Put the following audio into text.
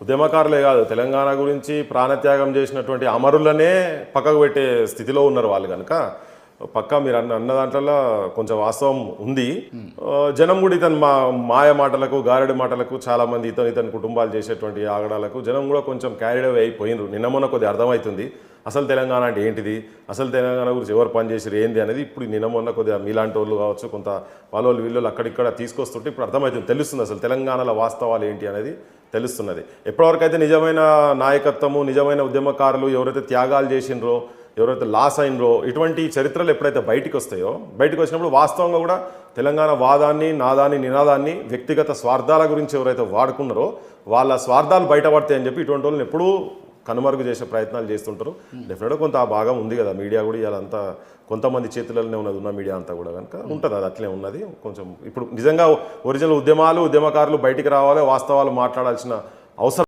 ఉద్యమకారులే కాదు తెలంగాణ గురించి ప్రాణత్యాగం చేసినటువంటి అమరులనే పక్కకు పెట్టే స్థితిలో ఉన్నారు వాళ్ళు కనుక పక్కా మీరు అన్న దాంట్లో కొంచెం వాస్తవం ఉంది. జనం కూడా ఇతను మాయ మాటలకు గారెడి మాటలకు చాలామంది ఇతని కుటుంబాలు చేసేటువంటి ఆగడాలకు జనం కూడా కొంచెం క్యారీడ్ అవే అయిపోయినరు. నిన్న మొన్న కొద్దిగా అర్థమవుతుంది అసలు తెలంగాణ అంటే ఏంటిది, అసలు తెలంగాణ గురించి ఎవరు పనిచేసారు ఏంది అనేది ఇప్పుడు నిన్న మొన్న కొద్దిగా మీలాంటి వాళ్ళు కావచ్చు కొంత వాళ్ళు వీళ్ళు అక్కడిక్కడ తీసుకొస్తుంటే ఇప్పుడు అర్థమవుతుంది, తెలుస్తుంది అసలు తెలంగాణలో వాస్తవాలు ఏంటి అనేది తెలుస్తున్నది. ఎప్పటివరకైతే నిజమైన నాయకత్వము నిజమైన ఉద్యమకారులు ఎవరైతే త్యాగాలు చేసినరో ఎవరైతే లాస్ అయినరో ఇటువంటి చరిత్రలు ఎప్పుడైతే బయటికి వస్తాయో బయటకు వచ్చినప్పుడు వాస్తవంగా కూడా తెలంగాణ వాదాన్ని నాదాన్ని నినాదాన్ని వ్యక్తిగత స్వార్థాల గురించి ఎవరైతే వాడుకున్నారో వాళ్ళ స్వార్థాలు బయటపడతాయని చెప్పి ఇటువంటి వాళ్ళని ఎప్పుడూ కనుమరుగు చేసే ప్రయత్నాలు చేస్తుంటారు. డెఫినెట్గా కొంత ఆ భాగం ఉంది కదా, మీడియా కూడా ఇవాళంతా కొంతమంది చేతులలోనే ఉన్నది ఉన్న మీడియా అంతా కూడా కనుక ఉంటుంది, అది అట్లే ఉన్నది. కొంచెం ఇప్పుడు నిజంగా ఒరిజినల్ ఉద్యమాలు ఉద్యమకారులు బయటికి రావాలి, వాస్తవాలు మాట్లాడాల్సిన అవసరం